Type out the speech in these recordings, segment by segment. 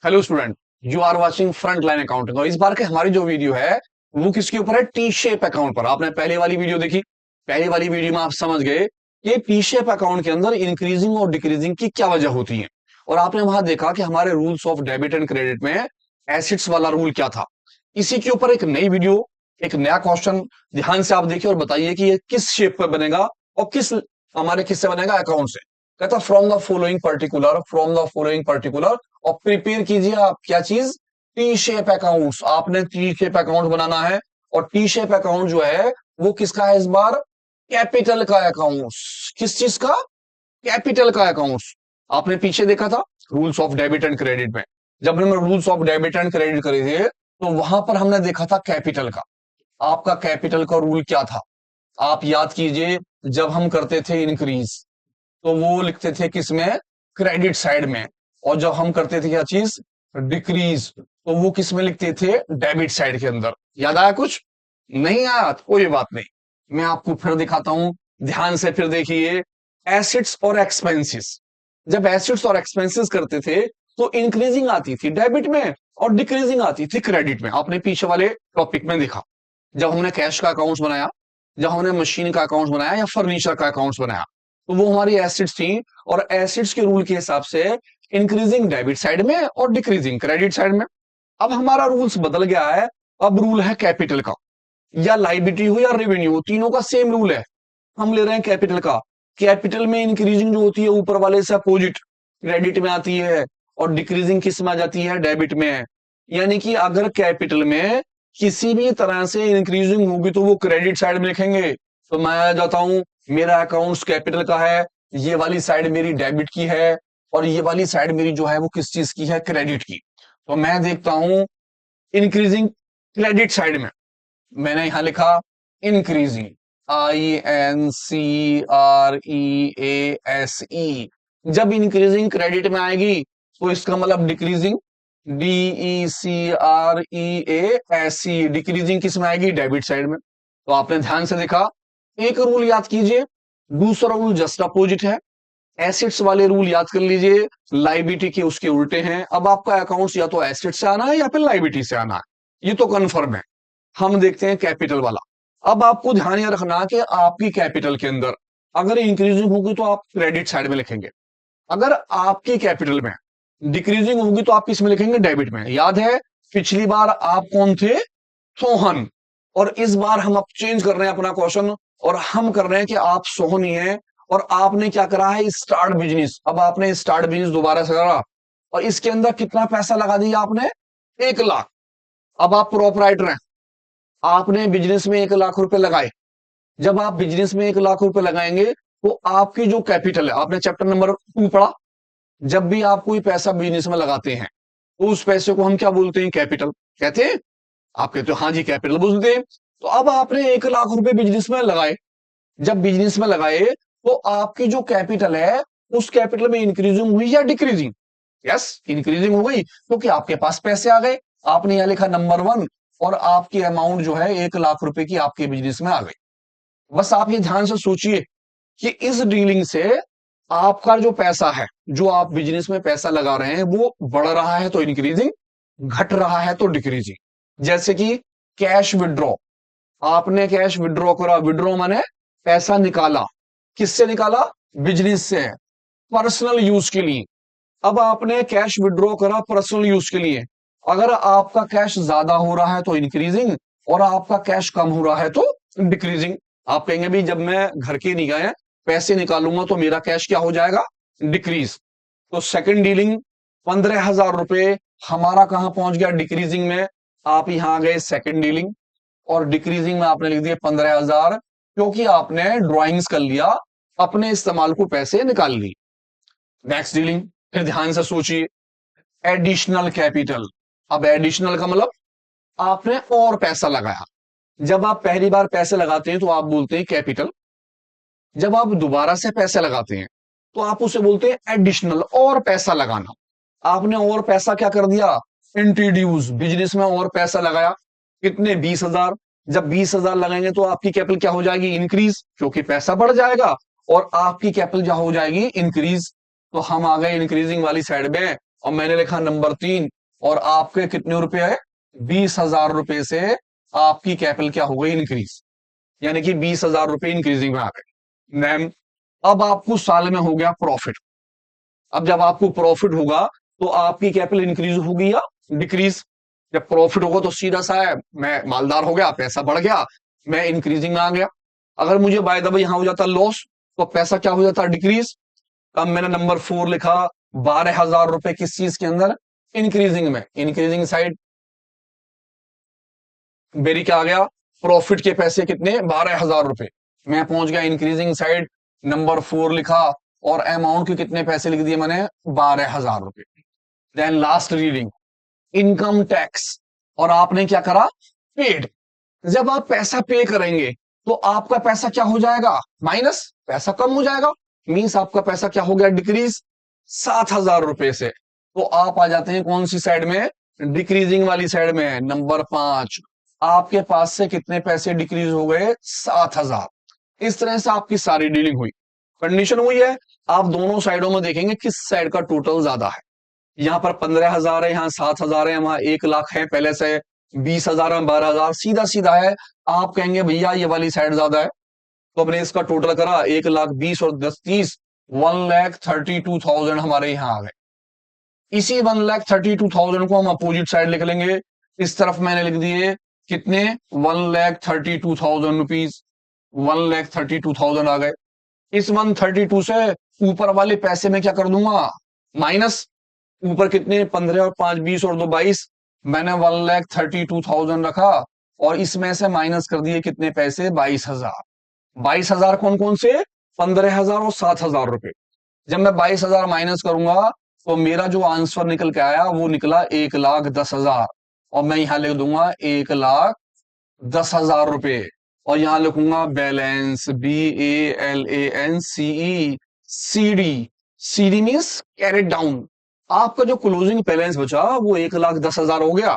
Hello student, you are watching front line accounting. और इस बार के हमारी जो वीडियो है वो किसके ऊपर है? टी शेप अकाउंट पर। आपने पहले वाली वीडियो देखी, पहले वाली वीडियो में आप समझ गए कि टी शेप अकाउंट के अंदर इंक्रीजिंग और डिक्रीजिंग की क्या वजह होती है। और आपने वहां देखा कि हमारे rules of debit and credit में एसिड्स वाला रूल क्या था। इसी के ऊपर एक नई वीडियो, एक नया क्वेश्चन ध्यान से आप देखिए और बताइए कि ये किस शेप पर बनेगा और किस हमारे किससे बनेगा? अकाउंट से। कहता फ्रॉम द फॉलोइंग पर्टिकुलर और प्रिपेयर कीजिए आप क्या चीज? T shape accounts. आपने टी शेप अकाउंट बनाना है और टी शेप अकाउंट जो है वो किसका है इस बार? कैपिटल का अकाउंट्स। किस चीज का? कैपिटल का अकाउंट्स। आपने पीछे देखा था rules of debit and credit में, जब हमने rules of debit and credit करे थे तो वहां पर हमने देखा था कैपिटल का। आपका कैपिटल का रूल क्या था? आप याद कीजिए, जब हम करते थे इंक्रीज तो वो लिखते थे किसमें? क्रेडिट साइड में। और जब हम करते थे क्या चीज? डिक्रीज, तो वो किसमें लिखते थे? डेबिट साइड के अंदर। याद आया कुछ? नहीं आया तो कोई बात नहीं, मैं आपको फिर दिखाता हूं। ध्यान से फिर देखिए, एसेट्स और एक्सपेंसेस। जब एसेट्स और एक्सपेंसेस करते थे तो इंक्रीजिंग आती थी डेबिट में और डिक्रीजिंग आती थी क्रेडिट में। आपने पीछे वाले टॉपिक में देखा, जब हमने कैश का अकाउंट बनाया, जब हमने मशीन का अकाउंट बनाया या फर्नीचर का अकाउंट बनाया, तो वो हमारी एसिड्स थी। और एसिड्स के रूल के हिसाब से इंक्रीजिंग डेबिट साइड में और डिक्रीजिंग क्रेडिट साइड में। अब हमारा रूल्स बदल गया है। अब रूल है कैपिटल का, या लाइबिलिटी हो या रेवेन्यू हो, तीनों का सेम रूल है। हम ले रहे हैं कैपिटल का। कैपिटल में इंक्रीजिंग जो होती है ऊपर वाले से अपोजिट क्रेडिट में आती है, और डिक्रीजिंग किस में आ जाती है? डेबिट में। यानी कि अगर कैपिटल में किसी भी तरह से इंक्रीजिंग होगी तो वो क्रेडिट साइड में लिखेंगे। तो मैं आ जाता हूं, मेरा अकाउंट्स कैपिटल का है, ये वाली साइड मेरी डेबिट की है और ये वाली साइड मेरी जो है वो किस चीज की है? क्रेडिट की। तो मैं देखता हूं इंक्रीजिंग क्रेडिट साइड में, मैंने यहां लिखा इंक्रीजिंग, INCREASE। जब इंक्रीजिंग क्रेडिट में आएगी तो इसका मतलब डिक्रीजिंग, DECREASE। डिक्रीजिंग किस में आएगी? डेबिट साइड में। तो आपने ध्यान से देखा, एक रूल याद कीजिए, दूसरा रूल जस्ट अपोजिट है। एसेट्स वाले रूल याद कर लीजिए, लाइबिलिटी के उसके उल्टे हैं। अब आपका अकाउंट्स या तो एसेट से आना है या फिर लाइबिलिटी से आना है, ये तो कन्फर्म है। हम देखते हैं कैपिटल वाला। अब आपको ध्यान यह रखना कि आपकी कैपिटल के अंदर अगर इंक्रीजिंग होगी तो आप क्रेडिट साइड में लिखेंगे, अगर आपकी कैपिटल में डिक्रीजिंग होगी तो आप किस में लिखेंगे? डेबिट में। याद है पिछली बार आप कौन थे? सोहन। और इस बार हम अब चेंज कर रहे हैं अपना क्वेश्चन और हम कर रहे हैं कि आप सोहन ही हैं और आपने क्या करा है? Start business. अब आपने स्टार्ट बिजनेस दोबारा से करा और इसके अंदर कितना पैसा लगा दिया आपने? 1 लाख। अब आप प्रोपराइटर हैं, आपने बिजनेस में 1 लाख रुपए लगाए। जब आप बिजनेस में 1 लाख रुपए लगाएंगे तो आपकी जो कैपिटल है, आपने चैप्टर नंबर 2 पढ़ा, जब भी आप कोई पैसा बिजनेस में लगाते हैं तो उस पैसे को हम क्या बोलते हैं? कैपिटल कहते हैं। आप कहते हो हाँ जी कैपिटल बोलते हैं। तो अब आपने 1 लाख रुपए बिजनेस में लगाए, जब बिजनेस में लगाए तो आपकी जो कैपिटल है उस कैपिटल में इंक्रीजिंग हुई या डिक्रीजिंग? यस, इंक्रीजिंग हो गई क्योंकि आपके पास पैसे आ गए। आपने यहां लिखा नंबर 1 और आपकी अमाउंट जो है 1 लाख रुपए की आपके बिजनेस में आ गई। बस आप ये ध्यान से सोचिए कि इस डीलिंग से आपका जो पैसा है, जो आप बिजनेस में पैसा लगा रहे हैं, वो बढ़ रहा है तो इंक्रीजिंग, घट रहा है तो डिक्रीजिंग। जैसे कि कैश विड्रॉ, आपने कैश विड्रॉ करा। विड्रॉ माने पैसा निकाला। किससे निकाला? बिजनेस से, पर्सनल यूज के लिए। अब आपने कैश विड्रॉ करा पर्सनल यूज के लिए। अगर आपका कैश ज्यादा हो रहा है तो इंक्रीजिंग और आपका कैश कम हो रहा है तो डिक्रीजिंग। आप कहेंगे भी जब मैं घर के नहीं गए पैसे निकालूंगा तो मेरा कैश क्या हो जाएगा? डिक्रीज। तो सेकंड डीलिंग 15,000 रुपए हमारा कहां पहुंच गया? डिक्रीजिंग में। आप यहां आ गए सेकंड डीलिंग और डिक्रीजिंग में आपने लिख दिया 15,000, क्योंकि आपने ड्रॉइंग्स कर लिया, अपने इस्तेमाल को पैसे निकाल ली। नेक्स्ट डीलिंग, फिर ध्यान से सोचिए, एडिशनल कैपिटल। अब एडिशनल का मतलब आपने और पैसा लगाया। जब आप पहली बार पैसे लगाते हैं तो आप बोलते हैं कैपिटल, जब आप दोबारा से पैसे लगाते हैं तो आप उसे बोलते हैं एडिशनल, और पैसा लगाना। आपने और पैसा क्या कर दिया? इंट्रोड्यूस, बिजनेस में और पैसा लगाया। कितने? 20,000। जब 20,000 लगाएंगे तो आपकी कैपिटल क्या हो जाएगी? इंक्रीज, क्योंकि पैसा बढ़ जाएगा और आपकी कैपिटल क्या हो जाएगी? इंक्रीज। तो हम आ गए इंक्रीजिंग वाली साइड में और मैंने लिखा नंबर 3, और आपके कितने रुपए आए, 20,000 रुपए से आपकी कैपिटल क्या हो गई, इंक्रीज, यानी कि 20,000 रुपए इंक्रीजिंग में आ गए। मैम अब आपको साल में हो गया प्रॉफिट। अब जब आपको प्रॉफिट होगा तो आपकी कैपिटल इंक्रीज होगी या डिक्रीज। जब प्रॉफिट होगा तो सीधा सा है, मैं मालदार हो गया, पैसा बढ़ गया, मैं इंक्रीजिंग में आ गया। अगर मुझे बाय द वे यहां हो जाता लॉस, तो पैसा क्या हो जाता, डिक्रीज। तब मैंने नंबर 4 लिखा, 12,000 रुपए किस चीज के अंदर, इंक्रीजिंग में, इंक्रीजिंग साइड। मेरी क्या आ गया, प्रॉफिट के पैसे कितने, 12,000 रुपए, मैं पहुंच गया इंक्रीजिंग साइड, नंबर 4 लिखा, और अमाउंट के कितने पैसे लिख दिए मैंने, 12,000 रुपए। Then last reading, income tax, और आपने क्या करा, पेड। जब आप पैसा पे करेंगे तो आपका पैसा क्या हो जाएगा, माइनस, पैसा कम हो जाएगा, मींस आपका पैसा क्या हो गया, डिक्रीज, 7,000 रुपए से। तो आप आ जाते हैं कौन सी साइड में, डिक्रीजिंग वाली साइड में, नंबर 5। आपके पास से कितने पैसे डिक्रीज हो गए, 7,000। इस तरह से आपकी सारी डीलिंग हुई, कंडीशन हुई है। आप दोनों साइडों में देखेंगे किस साइड का टोटल ज्यादा है। यहाँ पर 15,000 है, यहाँ 7,000 है, वहां 1 लाख है पहले से, 20,000 में 12,000, सीधा सीधा है। आप कहेंगे भैया ये वाली साइड ज्यादा है, तो अपने इसका टोटल करा, 1,20,000 और 10,30, 1,32,000 हमारे यहाँ आ गए। इसी 1,32,000 को हम अपोजिट साइड लिख लेंगे। इस तरफ मैंने लिख दिए कितने, 1,32,000 रुपीज, 1,32,000 आ गए। इस 132 से ऊपर वाले पैसे में क्या कर दूंगा, माइनस। ऊपर कितने, 15 और 5 20 और 2 22, मैंने 1,32,000 रखा, और इसमें से माइनस कर दिए कितने पैसे, 22,000। 22,000 कौन कौन से, 15,000 और 7,000 रुपए। जब मैं 22,000 माइनस करूंगा तो मेरा जो आंसर निकल के आया वो निकला 1,10,000, और मैं यहां लिख दूंगा 1,10,000 रुपए, और यहां लिखूंगा balance, BALANCE, CD। CD means carried down. आपका जो क्लोजिंग बैलेंस बचा वो 1,10,000 हो गया।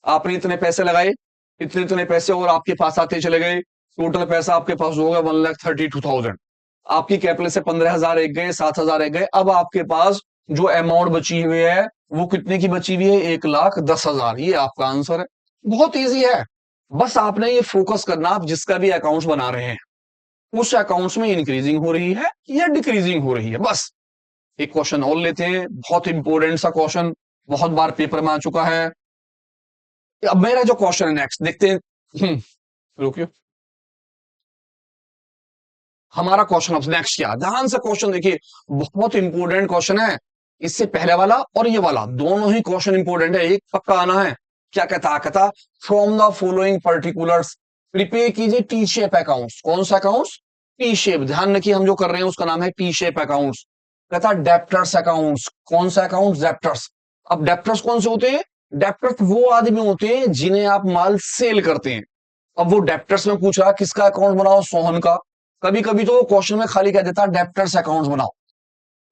आपने इतने पैसे लगाए, इतने इतने पैसे और आपके पास आते चले गए, टोटल पैसा आपके पास हो गया 1,32,000। आपकी कैपिटल से 15,000 एक गए, 7,000 एक गए। अब आपके पास जो अमाउंट बची हुई है वो कितने की बची हुई है, 1,10,000। ये आपका आंसर है, बहुत इजी है। बस आपने ये फोकस करना, आप जिसका भी अकाउंट बना रहे हैं उस अकाउंट्स में इंक्रीजिंग हो रही है या डिक्रीजिंग हो रही है, बस। एक क्वेश्चन और लेते हैं, बहुत इंपॉर्टेंट सा क्वेश्चन, बहुत बार पेपर में आ चुका है। अब मेरा जो क्वेश्चन है नेक्स्ट देखते हैं। रुकिए, हमारा क्वेश्चन अब नेक्स्ट क्या, ध्यान से क्वेश्चन देखिए, बहुत इंपॉर्टेंट क्वेश्चन है। इससे पहले वाला और ये वाला दोनों ही क्वेश्चन इंपॉर्टेंट है, एक पक्का आना है। क्या कहता, from the following particulars prepare कीजिए टी शेप अकाउंट्स। कौन सा अकाउंट्स, टी शेप। ध्यान रखिए हम जो कर रहे हैं उसका नाम है टी शेप अकाउंट्स। कहता डेप्टर्स अकाउंट्स। कौन सा अकाउंट, डेप्टर्स। अब डेप्टर्स कौन से होते हैं, डेप्टर्स वो आदमी होते हैं जिन्हें आप माल सेल करते हैं। अब वो डेप्टर्स में पूछ रहा किसका अकाउंट बनाओ, सोहन का। कभी कभी तो वो क्वेश्चन में खाली कह देता डेप्टर्स अकाउंट्स बनाओ,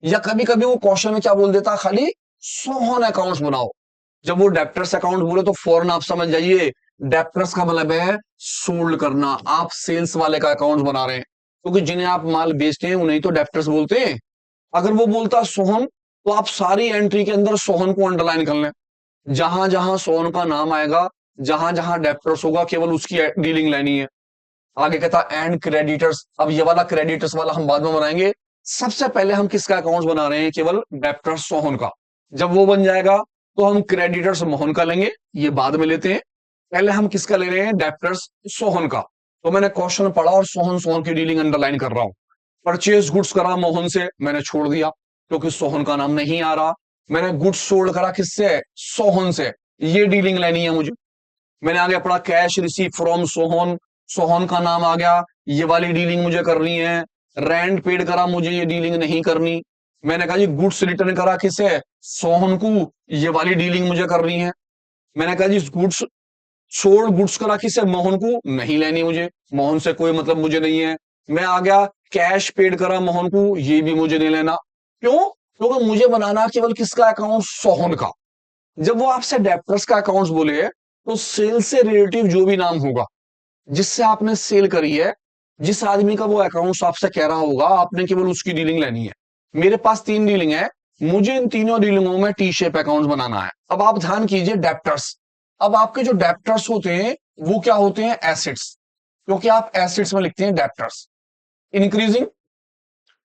या कभी कभी वो क्वेश्चन में क्या बोल देता, खाली सोहन अकाउंट्स बनाओ। जब वो डेप्टर्स अकाउंट बोले तो फौरन आप समझ जाइए डेप्टर्स का मतलब है सोल्ड करना, आप सेल्स वाले का अकाउंट बना रहे हैं, क्योंकि जिन्हें आप माल बेचते हैं उन्हें तो डेप्टर्स बोलते हैं। अगर वो बोलता सोहन, तो आप सारी एंट्री के अंदर सोहन को अंडरलाइन कर लें। जहां जहां सोहन का नाम आएगा, जहां जहां डेप्टर्स होगा, केवल उसकी डीलिंग लेनी है। आगे कहता एंड क्रेडिटर्स। अब ये वाला क्रेडिटर्स वाला हम बाद में बनाएंगे, सबसे पहले हम किसका अकाउंट बना रहे हैं, केवल डेप्टर्स सोहन का। जब वो बन जाएगा तो हम क्रेडिटर्स मोहन का लेंगे, ये बाद में लेते हैं। पहले हम किसका ले रहे हैं, डेप्टर्स सोहन का। तो मैंने क्वेश्चन पढ़ा और सोहन सोहन की डीलिंग अंडरलाइन कर रहा हूं। परचेज गुड्स करा मोहन से, मैंने छोड़ दिया क्योंकि सोहन का नाम नहीं आ रहा। मैंने गुड्स सोल्ड करा किससे, सोहन से, ये डीलिंग लेनी है मुझे। मैंने आगे पढ़ा cash receive from Sohan, Sohan का नाम आ गया, ये वाली डीलिंग मुझे करनी है। रेंट पेड करा, मुझे ये डीलिंग नहीं करनी। मैंने कहा जी गुड्स रिटर्न करा किसे, सोहन को, ये वाली डीलिंग मुझे करनी है। मैंने कहा जी गुड्स सोल्ड गुड्स करा किसे, मोहन को, नहीं लेनी मुझे, मोहन से कोई मतलब मुझे नहीं है। मैं आ गया कैश पेड करा मोहन को, ये भी मुझे नहीं लेना। क्यों, क्योंकि मुझे बनाना केवल किसका अकाउंट, सोहन का। जब वो आपसे डेप्टर्स का अकाउंट बोले तो सेल से रिलेटिव जो भी नाम होगा जिससे आपने सेल करी है, जिस आदमी का वो अकाउंट आपसे कह रहा होगा, आपने केवल उसकी डीलिंग लेनी है। मेरे पास 3 डीलिंग है, मुझे इन तीनों डीलिंगों में टी शेप अकाउंट बनाना है। अब आप ध्यान कीजिए डेप्टर्स। अब आपके जो डेप्टर्स होते हैं वो क्या होते हैं? एसेट्स, क्योंकि आप एसेट्स में लिखते हैं डेप्टर्स। इंक्रीजिंग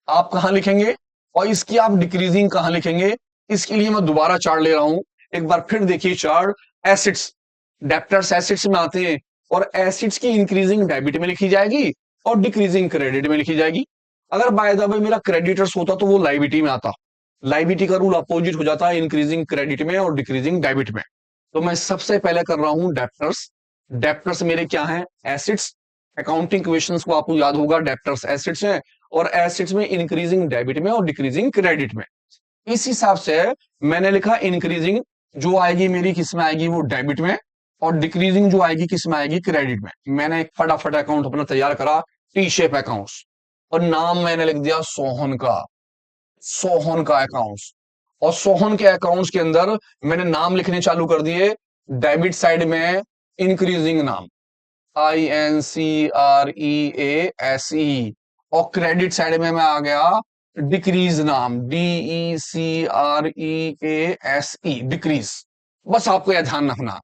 आप कहां लिखेंगे और इसकी आप डिक्रीजिंग कहां लिखेंगे? इसके लिए मैं दोबारा चार्ट ले रहा हूं, एक बार फिर देखिए चार्ट। एसिड्स, डेप्टर्स एसिड्स में आते हैं और एसिड्स की इंक्रीजिंग डेबिट में लिखी जाएगी और डिक्रीजिंग क्रेडिट में लिखी जाएगी। अगर बाय द वे मेरा क्रेडिटर्स होता तो वो लाइबिलिटी में आता। लाइबिलिटी का रूल अपोजिट हो जाता है इंक्रीजिंग क्रेडिट में और डिक्रीजिंग डेबिट में। तो मैं सबसे पहले कर रहा हूं डेप्टर्स। डेप्टर्स मेरे क्या है? एसिड्स। अकाउंटिंग क्वेश्चंस को आपको याद होगा, डेप्टर्स एसिड्स हैं और एसिड्स में इंक्रीजिंग डेबिट में और डिक्रीजिंग क्रेडिट में। इस हिसाब से मैंने लिखा इंक्रीजिंग जो आएगी मेरी किस में आएगी? वो डेबिट में, और डिक्रीजिंग जो आएगी किस में आएगी? क्रेडिट में। मैंने एक फटाफट अकाउंट अपना तैयार करा, टी शेप अकाउंट्स, और नाम मैंने लिख दिया सोहन का। सोहन का अकाउंट्स। और सोहन के अकाउंट्स के अंदर मैंने नाम लिखने चालू कर दिए। डेबिट साइड में इंक्रीजिंग नाम, INCREASE, और क्रेडिट साइड में मैं आ गया डिक्रीज नाम, DECREASE, डिक्रीज। बस आपको यह ध्यान रखना,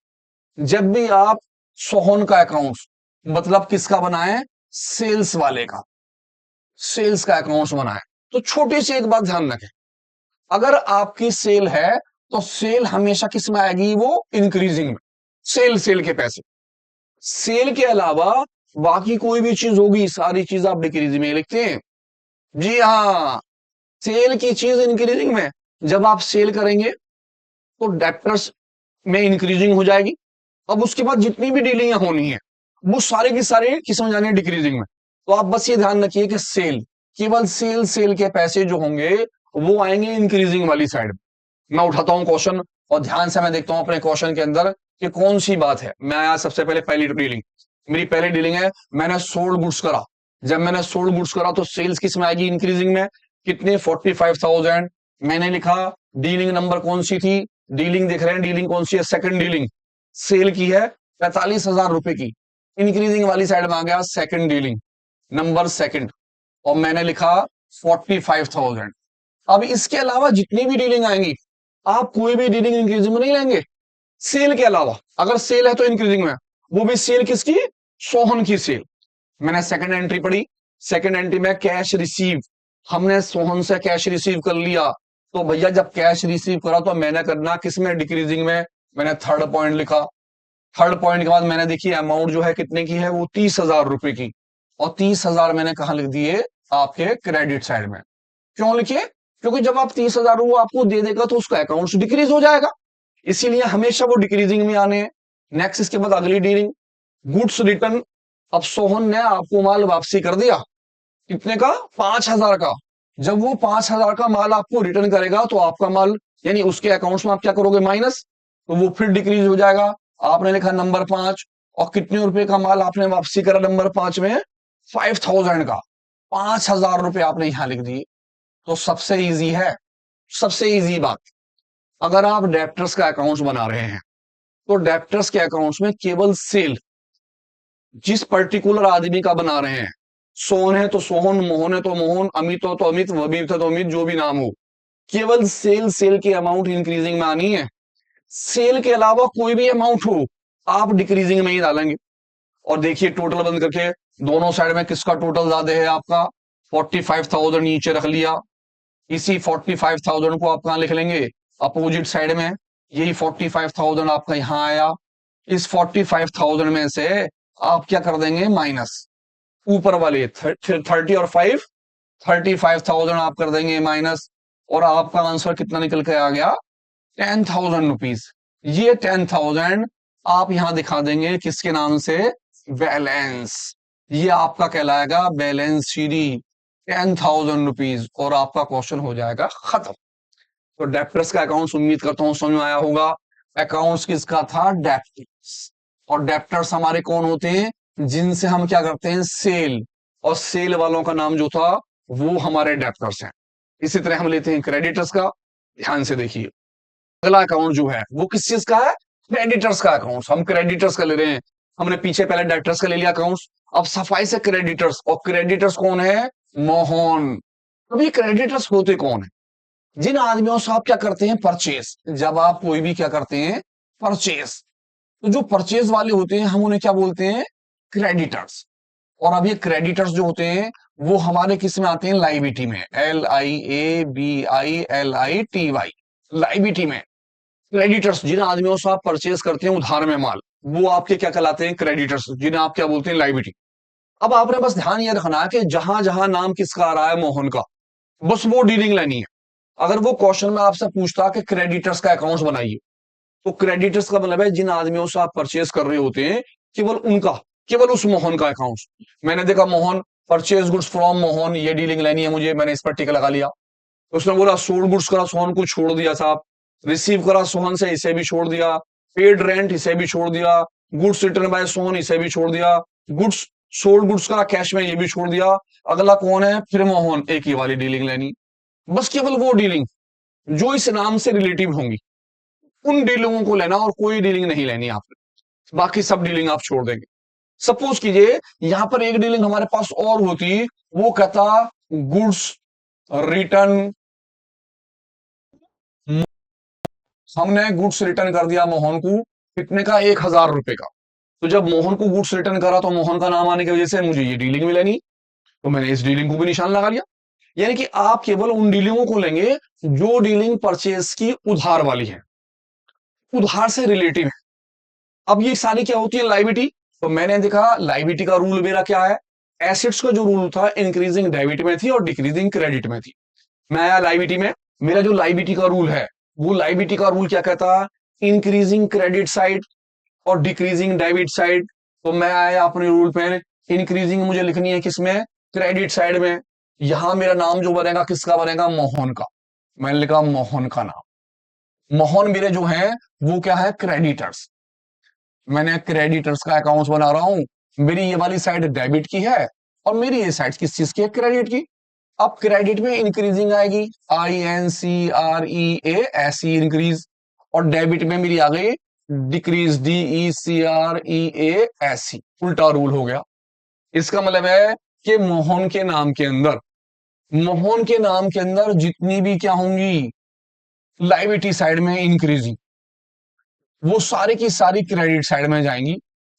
जब भी आप सोहन का अकाउंट मतलब किसका बनाएं? सेल्स वाले का, सेल्स का अकाउंट बनाएं, तो छोटी सी एक बात ध्यान रखें, अगर आपकी सेल है तो सेल हमेशा किस में आएगी? वो इंक्रीजिंग में। सेल, सेल के पैसे। सेल के अलावा बाकी कोई भी चीज होगी सारी चीज आप डिक्रीजिंग में लिखते हैं। जी हाँ, सेल की चीज इंक्रीजिंग में। जब आप सेल करेंगे तो डेप्टर्स में इंक्रीजिंग हो जाएगी। अब उसके बाद जितनी भी डीलिंग होनी है वो सारे की सारे किसमें जाने? डिक्रीजिंग में। तो आप बस ये ध्यान रखिए कि सेल, केवल सेल, सेल के पैसे जो होंगे वो आएंगे इंक्रीजिंग वाली साइड में। मैं उठाता हूं क्वेश्चन और ध्यान से मैं देखता हूं अपने क्वेश्चन के अंदर कि कौन सी बात है। मैं आया सबसे पहले, पहली डीलिंग, मेरी पहली डीलिंग है, मैंने सोल्ड गुड्स करा। जब मैंने सोल्ड गुड्स करा तो सेल्स किस में आएगी? इंक्रीजिंग में। कितने? 45,000। मैंने लिखा डीलिंग नंबर कौन सी थी? डीलिंग देख रहे हैं, डीलिंग कौन सी है? Second dealing. सेल की है 45,000 रुपए की, इंक्रीजिंग वाली साइड में आ गया सेकंड डीलिंग, नंबर सेकंड, और मैंने लिखा 45,000। अब इसके अलावा जितनी भी डीलिंग आएंगी आप कोई भी डीलिंग इंक्रीजिंग में नहीं लेंगे, सेल के अलावा। अगर सेल है तो इंक्रीजिंग में, वो भी सेल किसकी? सोहन की सेल। मैंने सेकंड एंट्री पढ़ी, सेकंड एंट्री में कैश रिसीव, हमने सोहन से कैश रिसीव कर लिया। तो भैया जब कैश रिसीव करा तो मैंने करना किसमें? डिक्रीजिंग में। मैंने थर्ड पॉइंट लिखा। थर्ड पॉइंट के बाद मैंने देखी अमाउंट जो है कितने की है? वो 30,000 रुपए की, और 30,000 मैंने कहा लिख दिए? आपके क्रेडिट साइड में। क्यों लिखे? क्योंकि जब आप 30,000 वो आपको दे देगा तो उसका अकाउंट डिक्रीज हो जाएगा, इसीलिए हमेशा वो डिक्रीजिंग में आने हैं। नेक्स्ट इसके बाद अगली डीलिंग, गुड्स रिटर्न। अब सोहन ने आपको माल वापसी कर दिया, कितने का? 5,000 का। जब वो 5,000 का माल आपको रिटर्न करेगा तो आपका माल यानी उसके अकाउंट्स में आप क्या करोगे? माइनस। तो वो फिर डिक्रीज हो जाएगा। आपने लिखा नंबर 5, और कितने रुपए का माल आपने वापसी करा नंबर 5 में? 5,000 का। 5,000 रुपए आपने यहां लिख दिए। तो सबसे इजी है, सबसे इजी बात, अगर आप डेप्टर्स का अकाउंट बना रहे हैं तो डेप्टर्स के अकाउंट्स में केवल सेल, जिस पर्टिकुलर आदमी का बना रहे हैं, सोहन है तो सोहन, मोहन है तो मोहन, अमित हो तो अमित, वबीर है तो अमित, जो भी नाम हो, केवल सेल, सेल की अमाउंट इंक्रीजिंग में आनी है। सेल के अलावा कोई भी अमाउंट हो आप डिक्रीजिंग में ही डालेंगे। और देखिए टोटल बंद करके दोनों साइड में किसका टोटल ज्यादा है? आपका 45,000 नीचे रख लिया। इसी 45,000 को आप कहां लिख लेंगे? अपोजिट साइड में। यही 45,000 आपका यहां आया। इस 45,000 में से आप क्या कर देंगे? माइनस ऊपर वाले 30 और 5, 35,000 आप कर देंगे माइनस, और आपका आंसर कितना निकल के आ गया? 10,000 रुपीज। ये 10,000 आप यहां दिखा देंगे किसके नाम से? बैलेंस। ये आपका कहलाएगा बैलेंस शीट, 10,000 रुपीज, और आपका क्वेश्चन हो जाएगा खत्म। तो डेप्टर्स का अकाउंट्स उम्मीद करता हूं समझ में आया होगा। अकाउंट्स किसका था? डेप्टर्स। और डेप्टर्स हमारे कौन होते हैं? जिनसे हम क्या करते हैं? सेल। और सेल वालों का नाम जो था वो हमारे डेप्टर्स हैं। इसी तरह हम लेते हैं क्रेडिटर्स का। ध्यान से देखिए, अगला अकाउंट जो है वो किस चीज का है? क्रेडिटर्स का अकाउंट। हम क्रेडिटर्स का ले रहे हैं, हमने पीछे पहले डेप्टर्स का ले लिया अकाउंट्स, अब सफाई से क्रेडिटर्स। और क्रेडिटर्स कौन है? मोहन। अब ये क्रेडिटर्स होते कौन है? जिन आदमियों से आप क्या करते हैं, परचेस, जब आप कोई भी क्या करते हैं, परचेस, तो जो परचेज वाले होते हैं हम उन्हें क्या बोलते हैं, क्रेडिटर्स। और अब ये क्रेडिटर्स जो होते हैं वो हमारे किस में आते हैं, लाइबिलिटी में, LIABILITY, लाइबिलिटी में। क्रेडिटर्स, जिन आदमियों से आप परचेज करते हैं उधार में माल, वो आपके क्या कहलाते हैं, क्रेडिटर्स, जिन्हें आप क्या बोलते हैं, लाइबिलिटी। अब आपने बस ध्यान ये रखना है कि जहां जहां नाम किसका आ रहा है, मोहन का, बस वो डीलिंग लेनी है। अगर वो क्वेश्चन में आपसे पूछता कि क्रेडिटर्स का अकाउंट बनाइए, तो क्रेडिटर्स का मतलब है जिन आदमियों से आप परचेज कर रहे होते हैं, केवल उनका, केवल उस मोहन का अकाउंट। मैंने देखा Mohan, purchase goods from Mohan, ये डीलिंग लेनी है मुझे, मैंने इस पर टिक लगा लिया। उसने बोला सोल्ड गुड्स करा, सोहन को छोड़ दिया साहब। रिसीव करा सोहन से, इसे भी छोड़ दिया। पेड रेंट, इसे भी छोड़ दिया। गुड्स रिटर्न बाय सोहन, इसे भी छोड़ दिया। गुड्स सोल्ड गुड्स करा कैश में, ये भी छोड़ दिया। अगला कौन है, फिर मोहन, एक ही वाली डीलिंग लेनी। बस केवल वो डीलिंग जो इस नाम से रिलेटिव होंगी, उन डीलिंगों को लेना और कोई डीलिंग नहीं लेनी आपने, बाकी सब डीलिंग आप छोड़ देंगे। सपोज कीजिए यहां पर एक डीलिंग हमारे पास और होती, वो कहता गुड्स रिटर्न, हमने गुड्स रिटर्न कर दिया मोहन को, कितने का, 1,000 रुपए का। तो जब मोहन को गुड्स रिटर्न करा तो मोहन का नाम आने की वजह से मुझे ये डीलिंग मिलेगी, तो मैंने इस डीलिंग को भी निशान लगा लिया। यानी कि आप केवल उन डीलिंगों को लेंगे जो डीलिंग परचेज की उधार वाली है, उधार से रिलेटिव है। अब ये सारी क्या होती है, लाइबिलिटी। तो मैंने देखा लाइबिलिटी का रूल मेरा क्या है, एसेट्स का जो रूल था इंक्रीजिंग डेबिट में थी और डिक्रीजिंग क्रेडिट में थी। मैं आया लाइबिलिटी में, मेरा जो लाइबिलिटी का रूल है, वो लाइबिलिटी का रूल क्या कहता है, इंक्रीजिंग क्रेडिट साइड और डिक्रीजिंग डेबिट साइड। तो मैं आया अपने रूल पे, इंक्रीजिंग मुझे लिखनी है किसमें, क्रेडिट साइड में। यहां मेरा नाम जो बनेगा किसका बनेगा, मोहन का। मैंने लिखा मोहन का नाम। मोहन मेरे जो है वो क्या है, क्रेडिटर्स। मैंने क्रेडिटर्स का अकाउंट बना रहा हूं, मेरी ये वाली साइड डेबिट की है और मेरी ये साइड किस चीज की है, क्रेडिट की। अब क्रेडिट में इंक्रीजिंग आएगी, INCREA, ऐसी इंक्रीज। और डेबिट में मेरी आ गई डिक्रीज, DECREA, ऐसी। उल्टा रूल हो गया। इसका मतलब है कि मोहन के नाम के अंदर, मोहन के नाम के अंदर जितनी भी क्या होंगी, लाइबिलिटी साइड में इंक्रीजिंग, वो सारी की सारी क्रेडिट साइड में जाएंगी।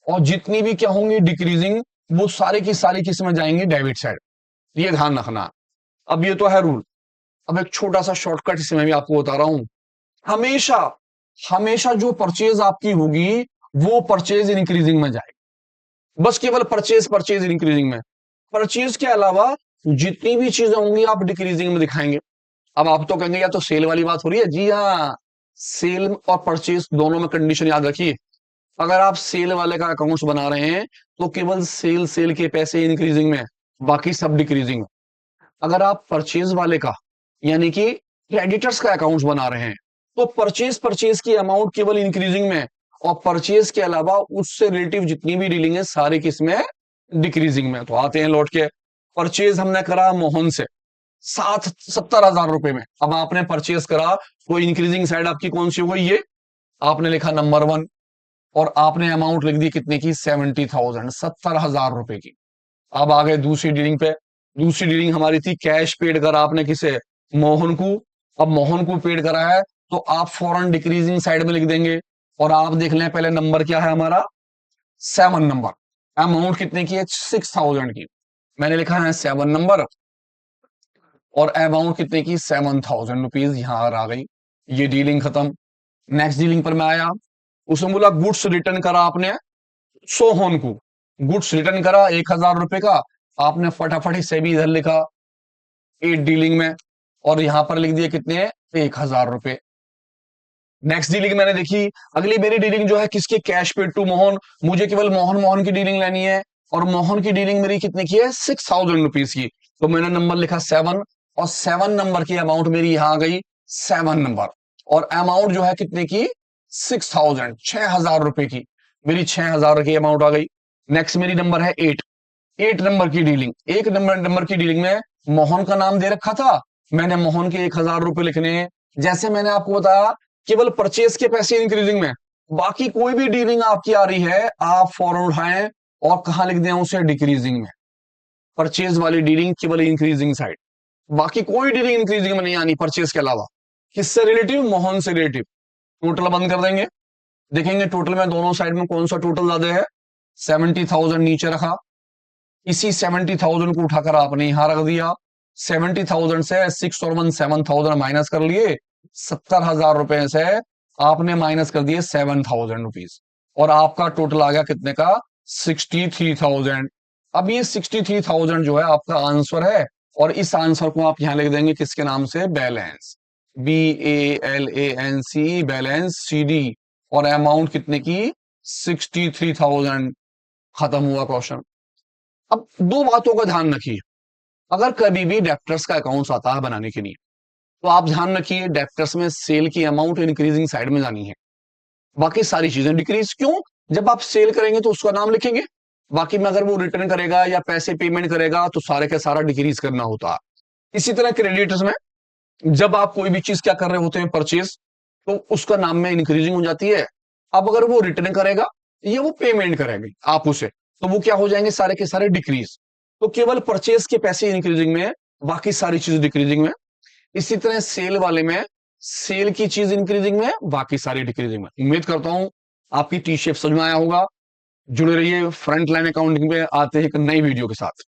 और जितनी भी क्या होंगी डिक्रीजिंग, वो सारी की सारी किस में जाएंगी, डेबिट साइड। ये ध्यान रखना। अब ये तो है रूल। अब एक छोटा सा शॉर्टकट इसमें भी आपको बता रहा हूं। हमेशा, हमेशा जो परचेज आपकी होगी वो परचेज इंक्रीजिंग में जाएगी। बस केवल परचेज, परचेज इंक्रीजिंग में। परचेज के अलावा जितनी भी चीजें होंगी आप डिक्रीजिंग में दिखाएंगे। अब आप तो कहेंगे या तो सेल वाली बात हो रही है, जी हाँ, सेल और परचेज दोनों में कंडीशन याद रखिए। अगर आप सेल वाले का अकाउंट बना रहे हैं तो केवल सेल, सेल के पैसे इंक्रीजिंग में, बाकी सब डिक्रीजिंग। अगर आप परचेज वाले का यानी कि क्रेडिटर्स का अकाउंट बना रहे हैं तो परचेज, परचेज की अमाउंट केवल इंक्रीजिंग में, और परचेज के अलावा उससे रिलेटिव जितनी भी डीलिंग है सारी किसमें, डिक्रीजिंग में। तो आते हैं लौट के, परचेज हमने करा मोहन से 70,000 रुपए में। अब आपने परचेज करा तो इंक्रीजिंग साइड आपकी कौन सी हो गई, ये आपने लिखा नंबर 1। और आपने अमाउंट लिख दी कितने की, 70,000, 70,000 रुपए की। अब आ गए दूसरी डीलिंग पे। दूसरी डीलिंग हमारी थी कैश पेड करा आपने किसे, मोहन को। अब मोहन को पेड करा है तो आप फौरन डिक्रीजिंग साइड में लिख देंगे। और आप देख लें पहले नंबर क्या है हमारा, 7 नंबर। अमाउंट कितने की है, 6,000 की। मैंने लिखा है 7 नंबर, और अमाउंट कितने की, 7,000 रुपीज यहां आ गई। ये डीलिंग खत्म। नेक्स्ट डीलिंग पर मैं आया, उसने बोला गुड्स रिटर्न करा आपने सोहन को, गुड्स रिटर्न करा 1,000 रुपए का। आपने फटाफट इसे भी इधर लिखा 8 डीलिंग में, और यहां पर लिख दिए कितने, 1,000 रुपए। नेक्स्ट डीलिंग मैंने देखी, अगली मेरी डीलिंग जो है किसकी, कैश पेड टू मोहन। मुझे केवल मोहन, मोहन की डीलिंग लेनी है, और मोहन की डीलिंग मेरी कितने की है, 6,000 रुपीज की। तो मैंने नंबर लिखा 7, और 7 नंबर की अमाउंट मेरी यहां आ गई, 7 नंबर। और अमाउंट जो है कितने की, 6,000, 6,000 रुपए की। मेरी 6,000 की अमाउंट आ गई। नेक्स्ट मेरी नंबर है 8, 8 नंबर की डीलिंग। एक नंबर नंबर की डीलिंग में मोहन का नाम दे रखा था, मैंने मोहन के 1,000 रुपए लिखने हैं। जैसे मैंने आपको बताया केवल परचेज के पैसे इंक्रीजिंग में, बाकी कोई भी डीलिंग आपकी आ रही है आप फौरन उठाएं और कहां लिख दें उसे, डिक्रीजिंग में। परचेज वाली डीलिंग केवल इंक्रीजिंग साइड। बाकी कोई डीलिंग इंक्रीजिंग में नहीं आनी परचेज के अलावा। किससे रिलेटिव? मोहन से रिलेटिव। टोटल बंद कर देंगे, देखेंगे टोटल में दोनों साइड में कौन सा टोटल ज्यादा है। 70,000 नीचे रखा, इसी 70,000 को उठाकर आपने यहां रख दिया। 70,000 से 6 और 1 7,000 माइनस कर लिए, 70,000 रुपए से आपने माइनस कर दिए 7,000 रुपीज, और आपका टोटल आ गया कितने का? 63,000। अब ये 63,000 जो है आपका आंसर है, और इस आंसर को आप यहां लिख देंगे किसके नाम से? Balance, BALANC, balance CD। और अमाउंट कितने की? 63,000। खत्म हुआ क्वेश्चन। अब दो बातों का ध्यान रखिए, अगर कभी भी डेप्टर्स का अकाउंट आता है बनाने के लिए, तो आप ध्यान रखिए डेप्टर्स में सेल की अमाउंट इंक्रीजिंग साइड में जानी है, बाकी सारी चीजें डिक्रीज। क्यों? जब आप सेल करेंगे तो उसका नाम लिखेंगे, बाकी में अगर वो रिटर्न करेगा या पैसे पेमेंट करेगा तो सारे का सारा डिक्रीज करना होता है। इसी तरह क्रेडिटर्स में जब आप कोई भी चीज क्या कर रहे होते हैं, परचेज, तो उसका नाम में इंक्रीजिंग हो जाती है। अब अगर वो रिटर्न करेगा या वो पेमेंट करेंगे आप उसे, तो वो क्या हो जाएंगे? सारे के सारे डिक्रीज। तो केवल परचेज के पैसे इंक्रीजिंग में है, बाकी सारी चीज डिक्रीजिंग में। इसी तरह सेल वाले में सेल की चीज इंक्रीजिंग में है, बाकी सारी डिक्रीजिंग में। उम्मीद करता हूं आपकी टी शेप समझ में आया होगा। जुड़े रहिए फ्रंट लाइन अकाउंटिंग पे, आते हैं एक नई वीडियो के साथ।